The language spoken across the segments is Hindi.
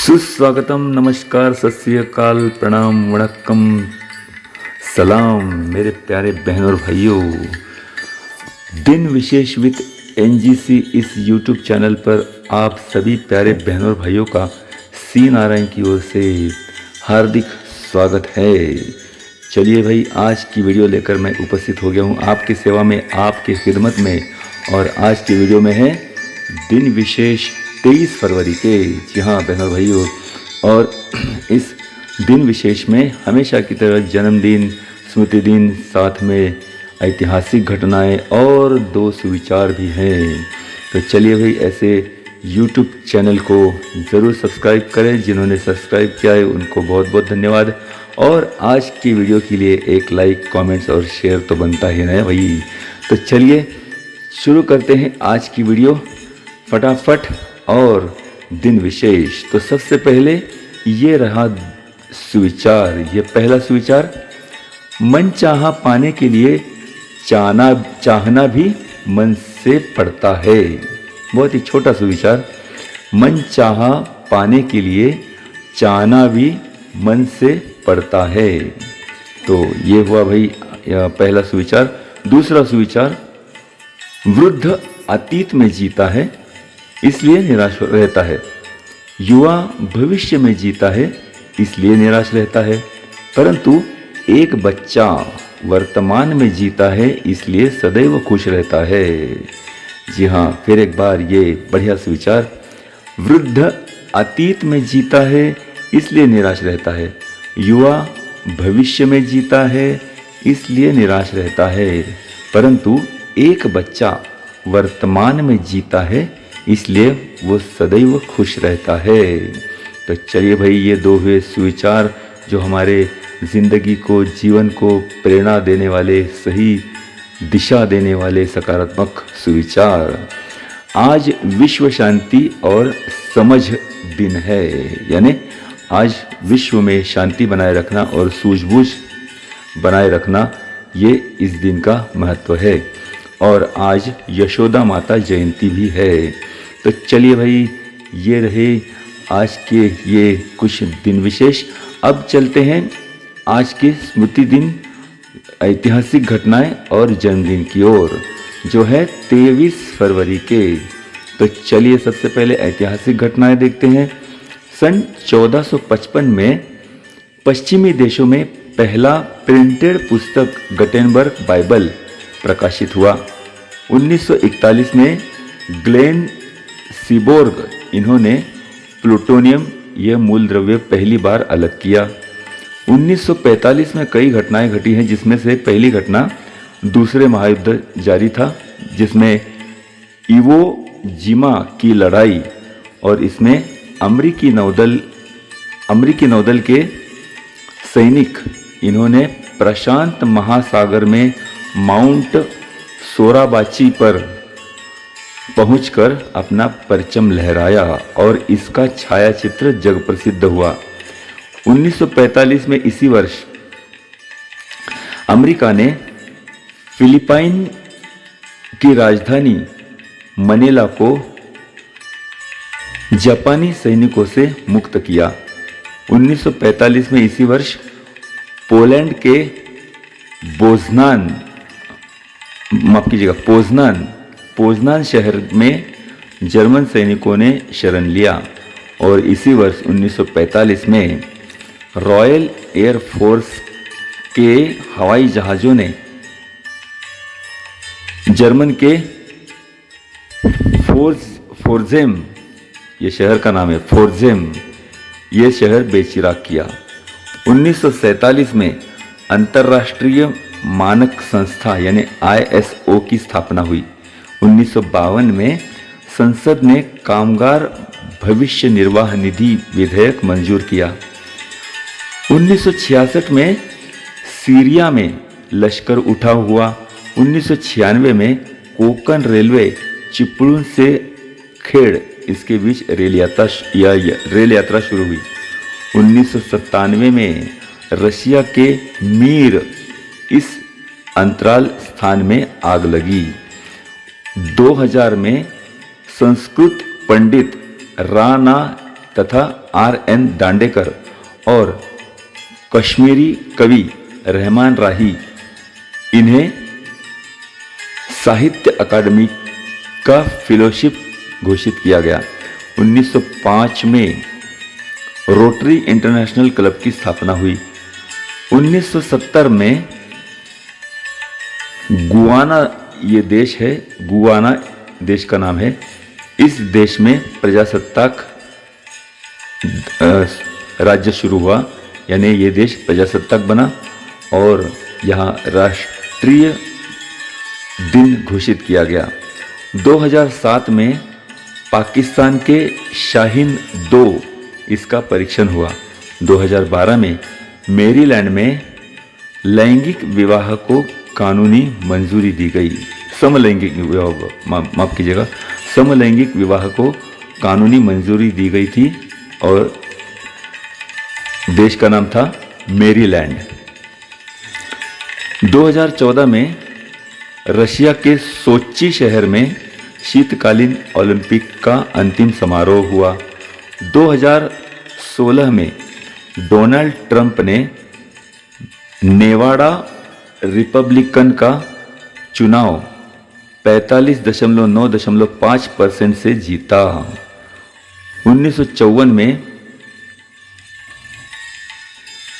सुस्वागतम, नमस्कार, सत श्री अकाल, प्रणाम, वणक्कम, सलाम मेरे प्यारे बहनों और भाइयों। दिन विशेष विद एनजीसी इस यूट्यूब चैनल पर आप सभी प्यारे बहनों और भाइयों का सी नारायण की ओर से हार्दिक स्वागत है। चलिए भाई, आज की वीडियो लेकर मैं उपस्थित हो गया हूँ आपकी सेवा में, आपकी खिदमत में। और आज की वीडियो में है दिन विशेष 23 फरवरी के। जी हाँ बहनों भाइयों, और इस दिन विशेष में हमेशा की तरह जन्मदिन, स्मृति दिन, साथ में ऐतिहासिक घटनाएं और दो सुविचार भी हैं। तो चलिए भाई, ऐसे YouTube चैनल को ज़रूर सब्सक्राइब करें। जिन्होंने सब्सक्राइब किया है उनको बहुत बहुत धन्यवाद। और आज की वीडियो के लिए एक लाइक, कमेंट्स और शेयर तो बनता ही है भाई। तो चलिए शुरू करते हैं आज की वीडियो फटाफट। और दिन विशेष, तो सबसे पहले ये रहा सुविचार। ये पहला सुविचार, मन चाहा पाने के लिए चाहना भी मन से पड़ता है। बहुत ही छोटा सुविचार, मन चाहा पाने के लिए चाहना भी मन से पड़ता है। तो ये हुआ भाई पहला सुविचार। दूसरा सुविचार, वृद्ध अतीत में जीता है इसलिए निराश रहता है, युवा भविष्य में जीता है इसलिए निराश रहता है, परंतु एक बच्चा वर्तमान में जीता है इसलिए सदैव खुश रहता है। जी हाँ, फिर एक बार ये बढ़िया सुविचार, वृद्ध अतीत में जीता है इसलिए निराश रहता है, युवा भविष्य में जीता है इसलिए निराश रहता है, परंतु एक बच्चा वर्तमान में जीता है इसलिए वो सदैव खुश रहता है। तो चलिए भाई, ये दो हुए सुविचार जो हमारे ज़िंदगी को, जीवन को प्रेरणा देने वाले, सही दिशा देने वाले सकारात्मक सुविचार। आज विश्व शांति और समझ दिन है, यानी आज विश्व में शांति बनाए रखना और सूझबूझ बनाए रखना, ये इस दिन का महत्व है। और आज यशोदा माता जयंती भी है। तो चलिए भाई, ये रहे आज के ये कुछ दिन विशेष। अब चलते हैं आज के स्मृति दिन, ऐतिहासिक घटनाएं और जन्मदिन की ओर, जो है 23 फरवरी के। तो चलिए सबसे पहले ऐतिहासिक घटनाएं देखते हैं। सन 1455 में पश्चिमी देशों में पहला प्रिंटेड पुस्तक गटेनबर्ग बाइबल प्रकाशित हुआ। 1941 में ग्लेन सीबोर्ग, इन्होंने प्लूटोनियम, यह मूल द्रव्य पहली बार अलग किया। 1945 में कई घटनाएं घटी हैं, जिसमें से पहली घटना दूसरे महायुद्ध जारी था, जिसमें इवो जिमा की लड़ाई, और इसमें अमेरिकी नौदल के सैनिक, इन्होंने प्रशांत महासागर में माउंट सोराबाची पर पहुंचकर अपना परचम लहराया और इसका छायाचित्र जग प्रसिद्ध हुआ। 1945 में इसी वर्ष अमेरिका ने फिलीपाइन की राजधानी मनीला को जापानी सैनिकों से मुक्त किया। 1945 में इसी वर्ष पोलैंड के पोजनान शहर में जर्मन सैनिकों ने शरण लिया। और इसी वर्ष 1945 में रॉयल एयर फोर्स के हवाई जहाज़ों ने जर्मन के फोर्जेम, ये शहर का नाम है फोर्जेम, ये शहर बेचिराग किया। 1947 में अंतर्राष्ट्रीय मानक संस्था यानी ISO की स्थापना हुई। 1952 में संसद ने कामगार भविष्य निर्वाह निधि विधेयक मंजूर किया। 1966 में सीरिया में लश्कर उठाव हुआ। 1996 में कोंकण रेलवे चिपळूण से खेड़, इसके बीच रेल यात्रा शुरू हुई। 1997 में रशिया के मीर, इस अंतराल स्थान में आग लगी। 2000 में संस्कृत पंडित राणा तथा R.N. दांडेकर और कश्मीरी कवि रहमान राही, इन्हें साहित्य अकादमी का फेलोशिप घोषित किया गया। 1905 में रोटरी इंटरनेशनल क्लब की स्थापना हुई। 1970 में गुआना, ये देश है, गुआना देश का नाम है, इस देश में प्रजासत्ताक राज्य शुरू हुआ, यानी ये देश प्रजासत्ताक बना और यहाँ राष्ट्रीय दिन घोषित किया गया। 2007 में पाकिस्तान के शाहीन 2 इसका परीक्षण हुआ। 2012 में मेरीलैंड में लैंगिक विवाह को कानूनी मंजूरी दी गई। समलैंगिक विवाह, माफ कीजिएगा, समलैंगिक विवाह को कानूनी मंजूरी दी गई थी और देश का नाम था मेरीलैंड। 2014 में रशिया के सोची शहर में शीतकालीन ओलंपिक का अंतिम समारोह हुआ। 2016 में डोनाल्ड ट्रंप ने नेवाडा रिपब्लिकन का चुनाव 45.9.5% से जीता। 1954 में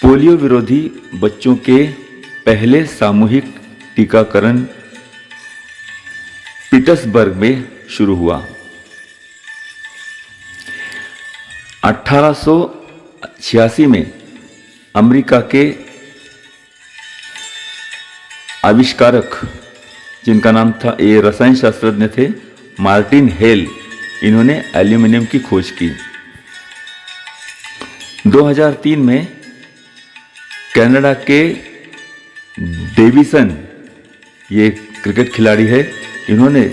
पोलियो विरोधी बच्चों के पहले सामूहिक टीकाकरण पीटर्सबर्ग में शुरू हुआ। 1886 में अमेरिका के आविष्कारक, जिनका नाम था, ये रसायन शास्त्रज्ञ थे, मार्टिन हेल, इन्होंने एल्यूमिनियम की खोज की। 2003 में कनाडा के डेविसन, ये क्रिकेट खिलाड़ी है, इन्होंने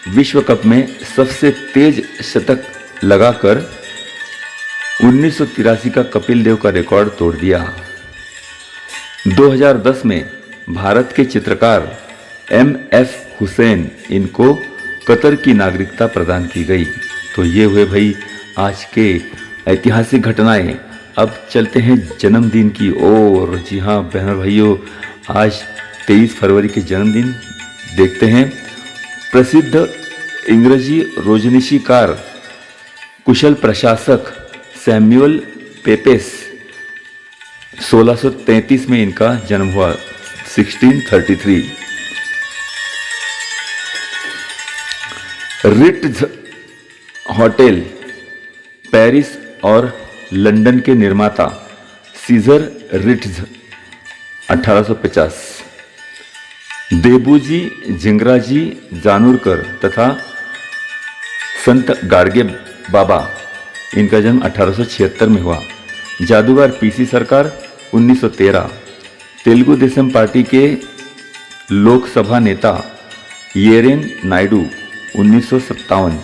विश्व कप में सबसे तेज शतक लगाकर 1983 का कपिल देव का रिकॉर्ड तोड़ दिया। 2010 में भारत के चित्रकार M.F. हुसैन, इनको कतर की नागरिकता प्रदान की गई। तो ये हुए भाई आज के ऐतिहासिक घटनाएं। अब चलते हैं जन्मदिन की ओर। जी हाँ बहनों भाइयों, आज 23 फरवरी के जन्मदिन देखते हैं। प्रसिद्ध अंग्रेजी रोजनिशीकार, कुशल प्रशासक सैमुअल पेपेस, 1633 में इनका जन्म हुआ, 1633। रिट्ज होटल पेरिस और लंदन के निर्माता सीजर रिट्ज, 1850। देबूजी जिंगराजी जानुरकर तथा संत गाडगे बाबा, इनका जन्म 1876 में हुआ। जादूगर पीसी सरकार, 1913। तेलुगु देशम पार्टी के लोकसभा नेता येरेन नायडू, 1957।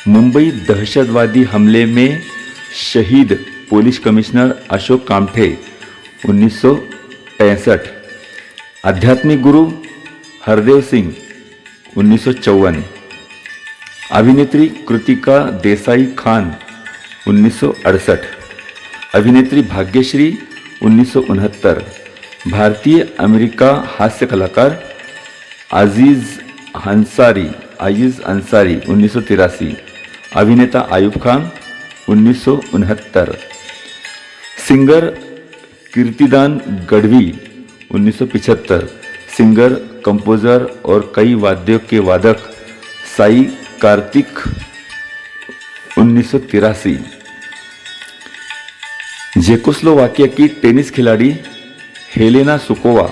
मुंबई दहशतवादी हमले में शहीद पुलिस कमिश्नर अशोक कामठे, 1965। आध्यात्मिक गुरु हरदेव सिंह, 1954। अभिनेत्री कृतिका देसाई खान, 1968। अभिनेत्री भाग्यश्री, 1969। भारतीय अमेरिका हास्य कलाकार अजीज अंसारी, 1983। अभिनेता Ayub Khan, 1969। Singer Kirtidan Gadhvi, 1975। Singer, composer और कई वाद्यों के वादक साई कार्तिक, 1983। चेकोस्लोवाकिया की टेनिस खिलाड़ी हेलेना सुकोवा,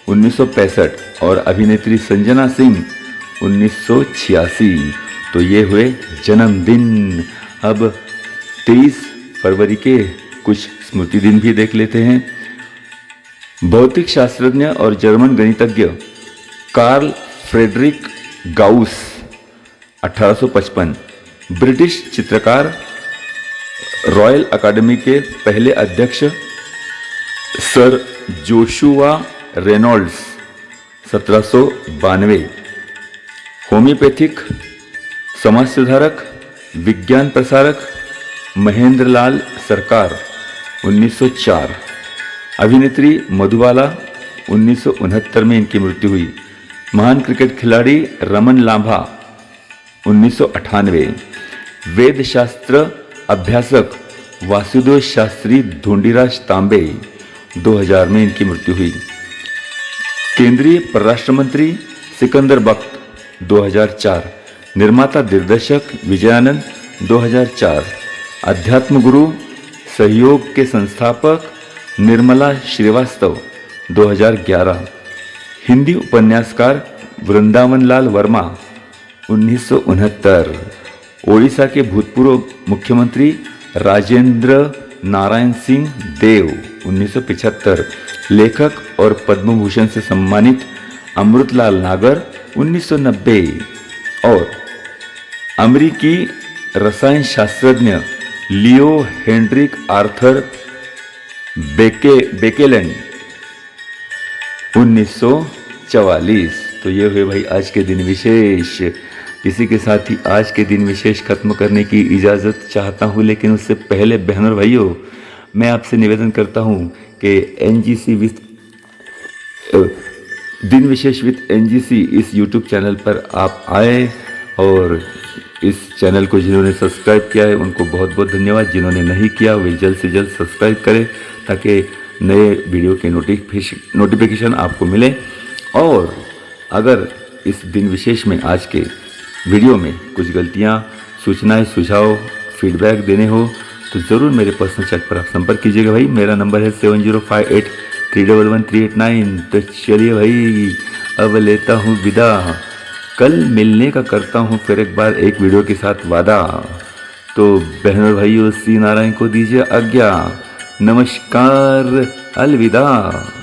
1965 और अभिनेत्री संजना सिंह, 1986। तो ये हुए जन्मदिन। अब 23 फरवरी के कुछ स्मृति दिन भी देख लेते हैं। भौतिक शास्त्रज्ञ और जर्मन गणितज्ञ कार्ल फ्रेडरिक गाउस, 1855। ब्रिटिश चित्रकार, रॉयल अकादमी के पहले अध्यक्ष सर जोशुआ रेनॉल्ड्स, 1792। होम्योपैथिक समाज सुधारक, विज्ञान प्रसारक महेंद्रलाल सरकार 1904। अभिनेत्री मधुबाला 1969 में इनकी मृत्यु हुई। महान क्रिकेट खिलाड़ी रमन लांभा 1998। वेद शास्त्र अभ्यासक वासुदेव शास्त्री धोंडीराज तांबे 2000 में इनकी मृत्यु हुई। केंद्रीय परराष्ट्र मंत्री सिकंदर बख्त 2004। निर्माता दिग्दर्शक विजयानंद 2004। अध्यात्म गुरु सहयोग के संस्थापक निर्मला श्रीवास्तव 2011। हिंदी उपन्यासकार वृंदावन लाल वर्मा 1969। ओडिशा के भूतपूर्व मुख्यमंत्री राजेंद्र नारायण सिंह देव 1975। लेखक और पद्म भूषण से सम्मानित अमृतलाल नागर 1990। और अमेरिकी रसायन शास्त्रज्ञ लियो हेनरिक आर्थर बेकेलैंड 1944। तो ये हुए भाई आज के दिन विशेष। इसी के साथ ही आज के दिन विशेष खत्म करने की इजाज़त चाहता हूँ, लेकिन उससे पहले बहनों और भाइयों मैं आपसे निवेदन करता हूँ कि एनजीसी विथ दिन विशेष विथ एनजीसी इस यूट्यूब चैनल पर आप आए, और इस चैनल को जिन्होंने सब्सक्राइब किया है उनको बहुत बहुत धन्यवाद। जिन्होंने नहीं किया वे जल्द से जल्द सब्सक्राइब करें ताकि नए वीडियो के नोटिफिकेशन आपको मिले। और अगर इस दिन विशेष में आज के वीडियो में कुछ गलतियां, सूचनाएं, सुझाव, फीडबैक देने हो तो ज़रूर मेरे पर्सनल चैट पर आप संपर्क कीजिएगा भाई। मेरा नंबर है 7058311389। तो चलिए भाई अब लेता हूँ विदा। कल मिलने का करता हूँ फिर एक बार एक वीडियो के साथ वादा। तो बहनों भाइयों श्री नारायण को दीजिए आज्ञा। नमस्कार, अलविदा।